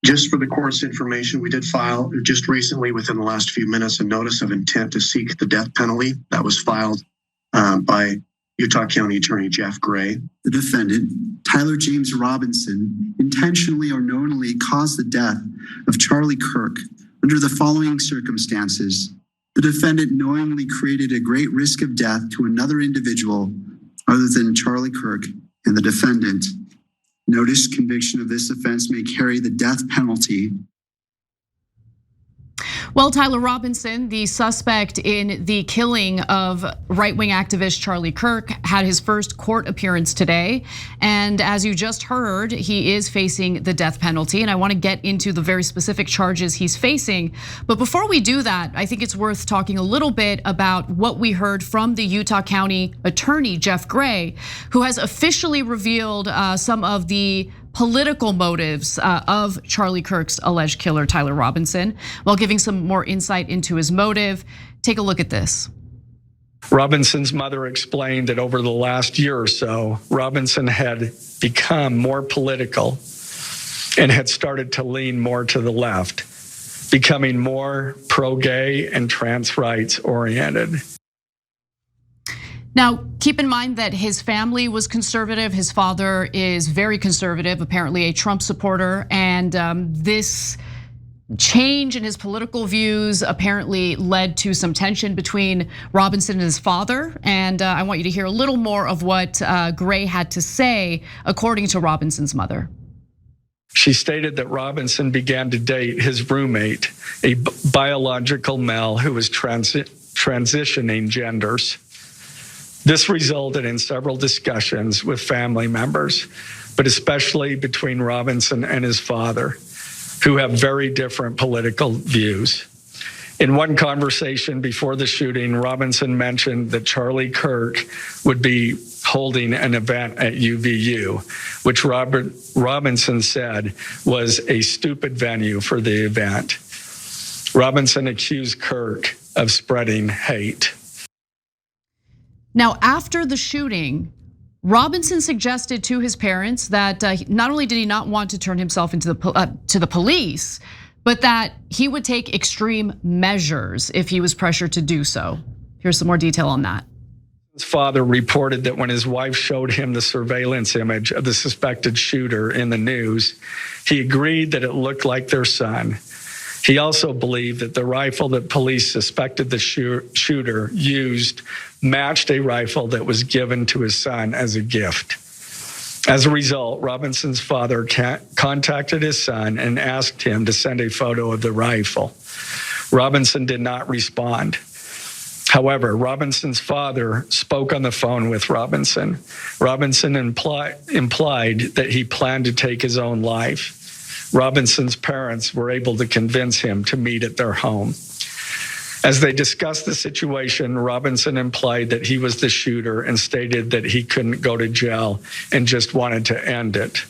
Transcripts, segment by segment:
Just for the court's information, we did file just recently, within the last few minutes, a notice of intent to seek the death penalty that was filed by Utah County Attorney Jeff Gray. The defendant, Tyler James Robinson, intentionally or knowingly caused the death of Charlie Kirk under the following circumstances. The defendant knowingly created a great risk of death to another individual other than Charlie Kirk and the defendant. Notice conviction of this offense may carry the death penalty. Well, Tyler Robinson, the suspect in the killing of right-wing activist Charlie Kirk, had his first court appearance today. And as you just heard, he is facing the death penalty. And I want to get into the very specific charges he's facing. But before we do that, I think it's worth talking a little bit about what we heard from the Utah County Attorney, Jeff Gray, who has officially revealed some of the political motives of Charlie Kirk's alleged killer, Tyler Robinson, while giving some more insight into his motive. Take a look at this. Robinson's mother explained that over the last year or so, Robinson had become more political and had started to lean more to the left, becoming more pro-gay and trans rights oriented. Now, keep in mind that his family was conservative. His father is very conservative, apparently a Trump supporter. And this change in his political views apparently led to some tension between Robinson and his father. And I want you to hear a little more of what Gray had to say, according to Robinson's mother. She stated that Robinson began to date his roommate, a biological male who was transitioning genders. This resulted in several discussions with family members, but especially between Robinson and his father, who have very different political views. In one conversation before the shooting, Robinson mentioned that Charlie Kirk would be holding an event at UVU, which Robinson said was a stupid venue for the event. Robinson accused Kirk of spreading hate. Now, after the shooting, Robinson suggested to his parents that not only did he not want to turn himself into to the police, but that he would take extreme measures if he was pressured to do so. Here's some more detail on that. His father reported that when his wife showed him the surveillance image of the suspected shooter in the news, he agreed that it looked like their son. He also believed that the rifle that police suspected the shooter used matched a rifle that was given to his son as a gift. As a result, Robinson's father contacted his son and asked him to send a photo of the rifle. Robinson did not respond. However, Robinson's father spoke on the phone with Robinson. Robinson implied that he planned to take his own life. Robinson's parents were able to convince him to meet at their home. As they discussed the situation, Robinson implied that he was the shooter and stated that he couldn't go to jail and just wanted to end it.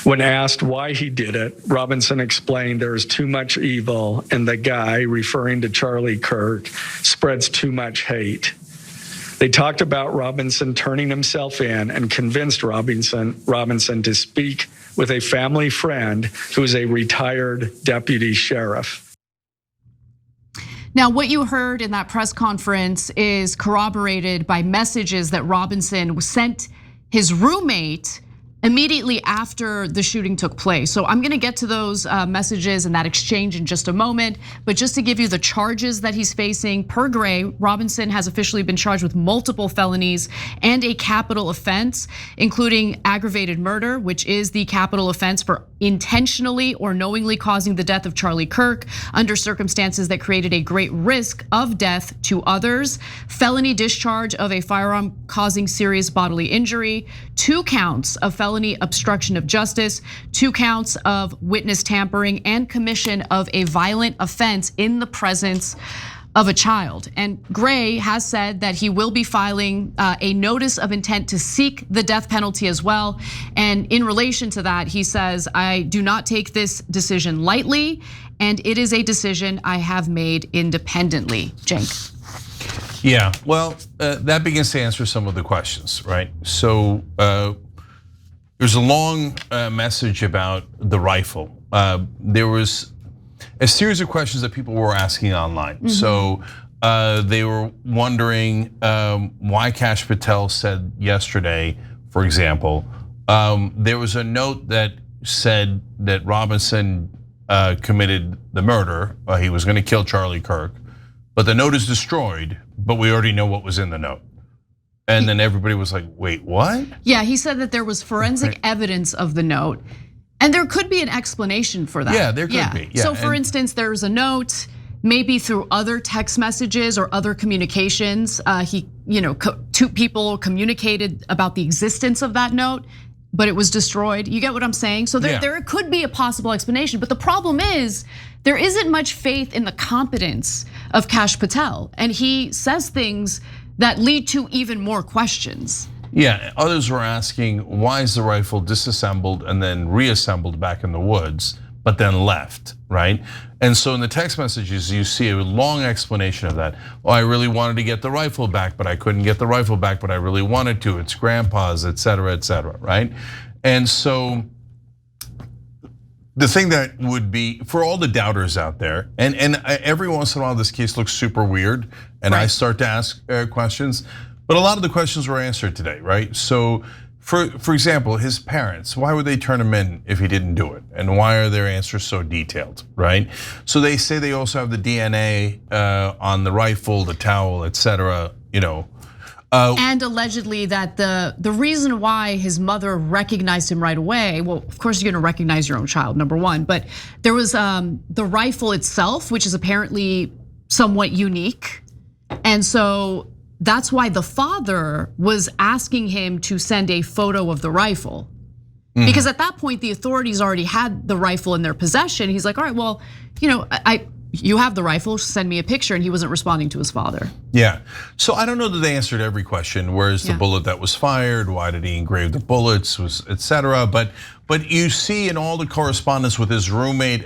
When asked why he did it, Robinson explained there is too much evil and the guy, referring to Charlie Kirk, spreads too much hate. They talked about Robinson turning himself in and convinced Robinson to speak with a family friend who is a retired deputy sheriff. Now, what you heard in that press conference is corroborated by messages that Robinson sent his roommate immediately after the shooting took place. So I'm gonna get to those messages and that exchange in just a moment. But just to give you the charges that he's facing, per Gray, Robinson has officially been charged with multiple felonies and a capital offense, including aggravated murder, which is the capital offense for intentionally or knowingly causing the death of Charlie Kirk under circumstances that created a great risk of death to others, felony discharge of a firearm causing serious bodily injury, 2 counts of felony obstruction of justice, 2 counts of witness tampering, and commission of a violent offense in the presence of a child. And Gray has said that he will be filing a notice of intent to seek the death penalty as well. And in relation to that, he says, I do not take this decision lightly, and it is a decision I have made independently. Cenk. Yeah, well, that begins to answer some of the questions, right? So There's a long message about the rifle. There was a series of questions that people were asking online. So they were wondering why Kash Patel said yesterday, for example, there was a note that said that Robinson committed the murder. He was going to kill Charlie Kirk, but the note is destroyed, but we already know what was in the note. And then everybody was like, wait, what? Yeah, he said that there was forensic evidence of the note. And there could be an explanation for that. Yeah, there could be. Yeah. So for instance, there's a note, maybe through other text messages or other communications, two people communicated about the existence of that note, but it was destroyed. You get what I'm saying? So there could be a possible explanation, but the problem is there isn't much faith in the competence of Kash Patel, and he says things that lead to even more questions. Yeah, others were asking, why is the rifle disassembled and then reassembled back in the woods, but then left, right? And so in the text messages, you see a long explanation of that. Oh, I really wanted to get the rifle back, but I couldn't get the rifle back, but I really wanted to. It's grandpa's, et cetera, right? And so the thing that would be, for all the doubters out there, and every once in a while this case looks super weird, and I start to ask questions, but a lot of the questions were answered today, right? So for example, his parents, why would they turn him in if he didn't do it? And why are their answers so detailed, right? So they say they also have the DNA on the rifle, the towel, et cetera, And allegedly that the reason why his mother recognized him right away, well, of course you're gonna recognize your own child, number one, but there was the rifle itself, which is apparently somewhat unique. And so that's why the father was asking him to send a photo of the rifle. Because at that point, the authorities already had the rifle in their possession. He's like, all right, well, you have the rifle, send me a picture, and he wasn't responding to his father. Yeah, so I don't know that they answered every question. Where's the bullet that was fired? Why did he engrave the bullets, et cetera? But you see in all the correspondence with his roommate,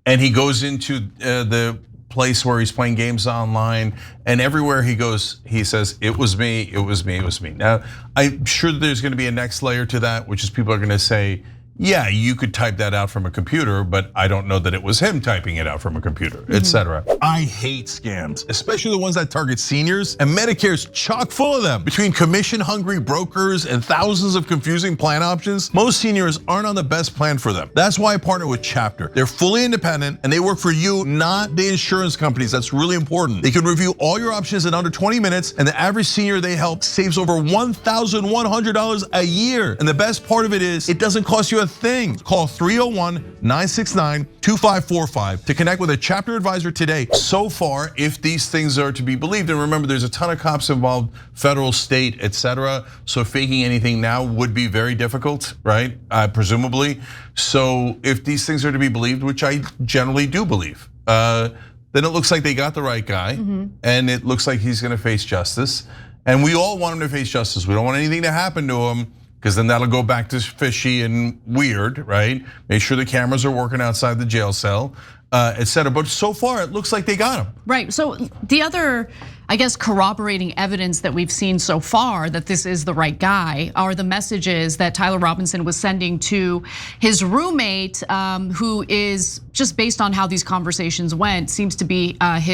and he goes into the place where he's playing games online, and everywhere he goes, he says, it was me, it was me, it was me. Now, I'm sure that there's gonna be a next layer to that, which is people are gonna say, yeah, you could type that out from a computer, but I don't know that it was him typing it out from a computer, et cetera. I hate scams, especially the ones that target seniors, and Medicare's chock full of them. Between commission-hungry brokers and thousands of confusing plan options, most seniors aren't on the best plan for them. That's why I partner with Chapter. They're fully independent and they work for you, not the insurance companies. That's really important. They can review all your options in under 20 minutes, and the average senior they help saves over $1,100 a year. And the best part of it is, it doesn't cost you a thing. Call 301-969-2545 to connect with a Chapter advisor today. So far, if these things are to be believed, and remember there's a ton of cops involved, federal, state, et cetera, so faking anything now would be very difficult, right? Presumably. So if these things are to be believed, which I generally do believe, then it looks like they got the right guy, and it looks like he's gonna face justice. And we all want him to face justice. We don't want anything to happen to him, because then that'll go back to fishy and weird, right? Make sure the cameras are working outside the jail cell, et cetera. But so far, it looks like they got him. Right, so the other, I guess, corroborating evidence that we've seen so far that this is the right guy are the messages that Tyler Robinson was sending to his roommate, who is, just based on how these conversations went, seems to be a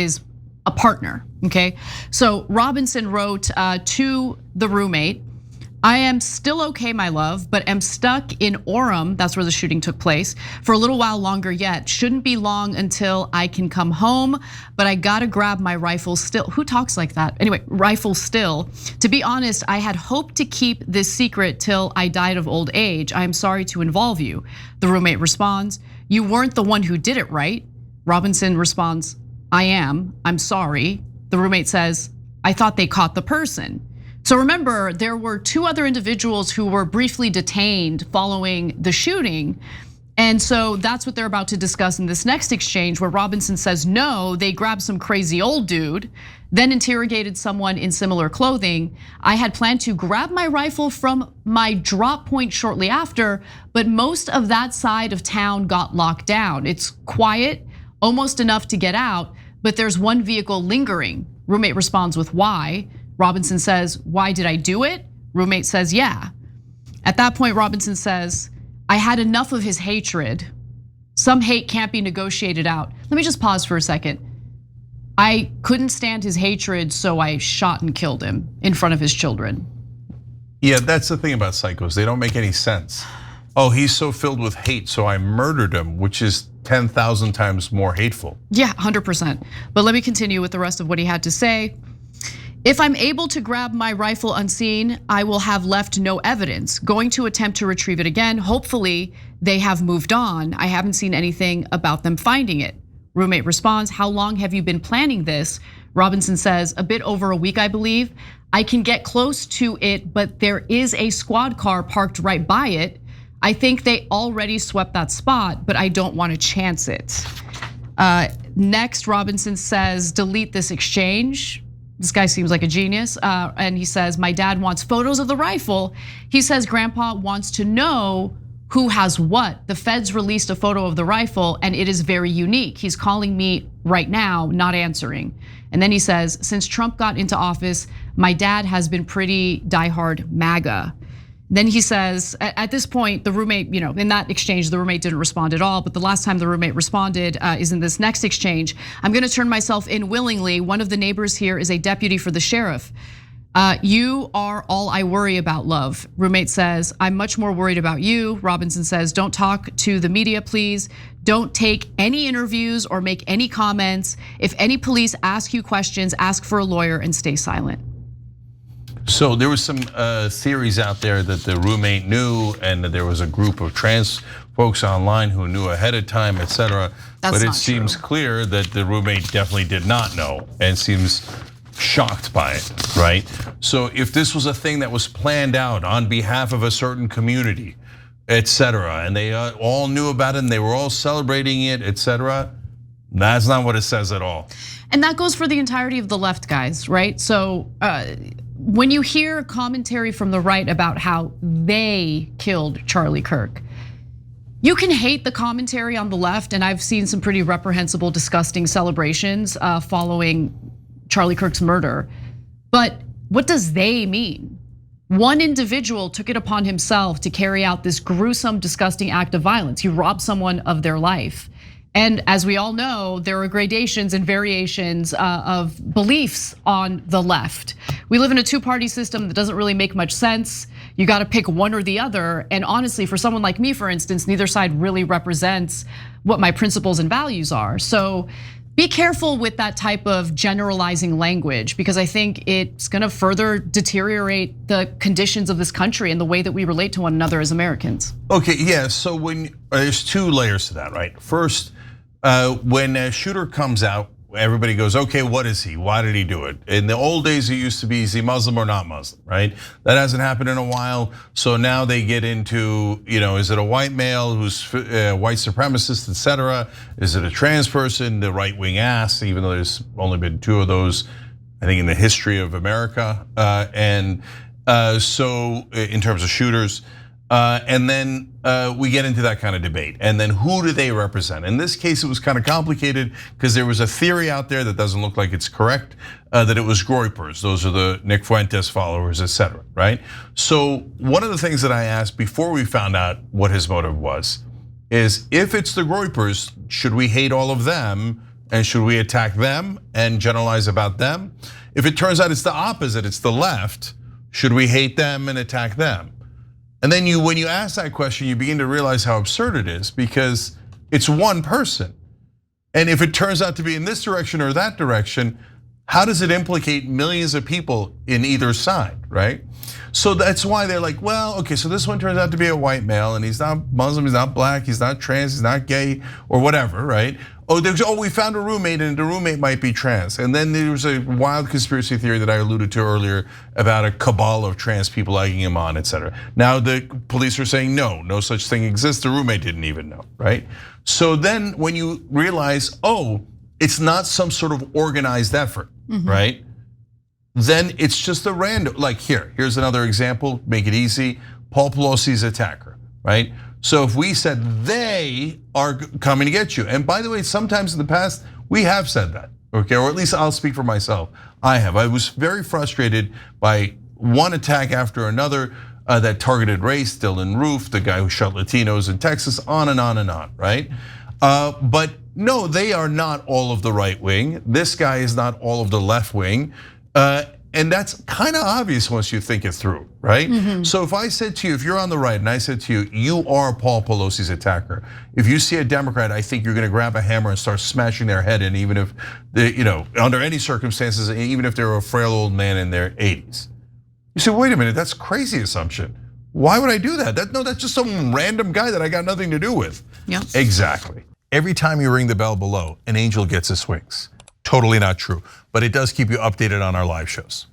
partner, okay? So Robinson wrote to the roommate, I am still okay, my love, but am stuck in Orem, that's where the shooting took place, for a little while longer yet. Shouldn't be long until I can come home, but I gotta grab my rifle still. Who talks like that? Anyway, rifle still. To be honest, I had hoped to keep this secret till I died of old age. I am sorry to involve you. The roommate responds, you weren't the one who did it, right? Robinson responds, I am, I'm sorry. The roommate says, I thought they caught the person. So remember, there were two other individuals who were briefly detained following the shooting. And so that's what they're about to discuss in this next exchange, where Robinson says, no, they grabbed some crazy old dude, then interrogated someone in similar clothing. I had planned to grab my rifle from my drop point shortly after, but most of that side of town got locked down. It's quiet, almost enough to get out, but there's one vehicle lingering. Roommate responds with why. Robinson says, why did I do it? Roommate says, yeah. At that point, Robinson says, I had enough of his hatred. Some hate can't be negotiated out. Let me just pause for a second. I couldn't stand his hatred, so I shot and killed him in front of his children. Yeah, that's the thing about psychos. They don't make any sense. Oh, he's so filled with hate, so I murdered him, which is 10,000 times more hateful. Yeah, 100%. But let me continue with the rest of what he had to say. If I'm able to grab my rifle unseen, I will have left no evidence. Going to attempt to retrieve it again. Hopefully they have moved on. I haven't seen anything about them finding it. Roommate responds, how long have you been planning this? Robinson says, a bit over a week, I believe. I can get close to it, but there is a squad car parked right by it. I think they already swept that spot, but I don't want to chance it. Next, Robinson says, delete this exchange. This guy seems like a genius. And he says, my dad wants photos of the rifle. He says grandpa wants to know who has what. The feds released a photo of the rifle and it is very unique. He's calling me right now, not answering. And then he says, since Trump got into office, my dad has been pretty diehard MAGA. Then he says, at this point, the roommate, in that exchange, the roommate didn't respond at all. But the last time the roommate responded is in this next exchange. I'm gonna turn myself in willingly. One of the neighbors here is a deputy for the sheriff. You are all I worry about, love. Roommate says, I'm much more worried about you. Robinson says, don't talk to the media, please. Don't take any interviews or make any comments. If any police ask you questions, ask for a lawyer and stay silent. So there was some theories out there that the roommate knew and that there was a group of trans folks online who knew ahead of time, et cetera. But it seems clear that the roommate definitely did not know and seems shocked by it, right? So if this was a thing that was planned out on behalf of a certain community, et cetera, and they all knew about it and they were all celebrating it, et cetera, that's not what it says at all. And that goes for the entirety of the left, guys, right? So when you hear commentary from the right about how they killed Charlie Kirk, you can hate the commentary on the left, and I've seen some pretty reprehensible, disgusting celebrations following Charlie Kirk's murder. But what does they mean? One individual took it upon himself to carry out this gruesome, disgusting act of violence. He robbed someone of their life. And as we all know, there are gradations and variations of beliefs on the left. We live in a two-party system that doesn't really make much sense. You gotta pick one or the other. And honestly, for someone like me, for instance, neither side really represents what my principles and values are. So be careful with that type of generalizing language, because I think it's gonna further deteriorate the conditions of this country and the way that we relate to one another as Americans. Okay, yeah, so when there's two layers to that, right? First, when a shooter comes out, everybody goes, okay, what is he? Why did he do it? In the old days, it used to be, is he Muslim or not Muslim, right? That hasn't happened in a while. So now they get into, is it a white male who's white supremacist, et cetera? Is it a trans person? The right wing asks, even though there's only been two of those, I think, in the history of America. So in terms of shooters, and then we get into that kind of debate. And then who do they represent? In this case, it was kind of complicated because there was a theory out there that doesn't look like it's correct, that it was Groypers. Those are the Nick Fuentes followers, et cetera, right? So one of the things that I asked before we found out what his motive was is, if it's the Groypers, should we hate all of them? And should we attack them and generalize about them? If it turns out it's the opposite, it's the left, should we hate them and attack them? And then when you ask that question, you begin to realize how absurd it is, because it's one person. And if it turns out to be in this direction or that direction, how does it implicate millions of people in either side, right? So that's why they're like, well, okay, so this one turns out to be a white male and he's not Muslim, he's not black, he's not trans, he's not gay or whatever, right? Oh, we found a roommate and the roommate might be trans. And then there was a wild conspiracy theory that I alluded to earlier about a cabal of trans people egging him on, et cetera. Now the police are saying, no such thing exists. The roommate didn't even know, right? So then when you realize, it's not some sort of organized effort, right? Then it's just a random, like here's another example, make it easy. Paul Pelosi's attacker, right? So if we said they are coming to get you, and by the way, sometimes in the past, we have said that, okay? Or at least I'll speak for myself, I have. I was very frustrated by one attack after another that targeted race, Dylan Roof, the guy who shot Latinos in Texas, on and on and on, right? But no, they are not all of the right wing. This guy is not all of the left wing. And that's kind of obvious once you think it through, right? So if I said to you, if you're on the right and I said to you, you are Paul Pelosi's attacker. If you see a Democrat, I think you're gonna grab a hammer and start smashing their head in, even if they, under any circumstances, even if they're a frail old man in their 80s. You say, wait a minute, that's a crazy assumption. Why would I do that? No, that's just some random guy that I got nothing to do with. Yeah. Exactly. Every time you ring the bell below, an angel gets his wings. Totally not true, but it does keep you updated on our live shows.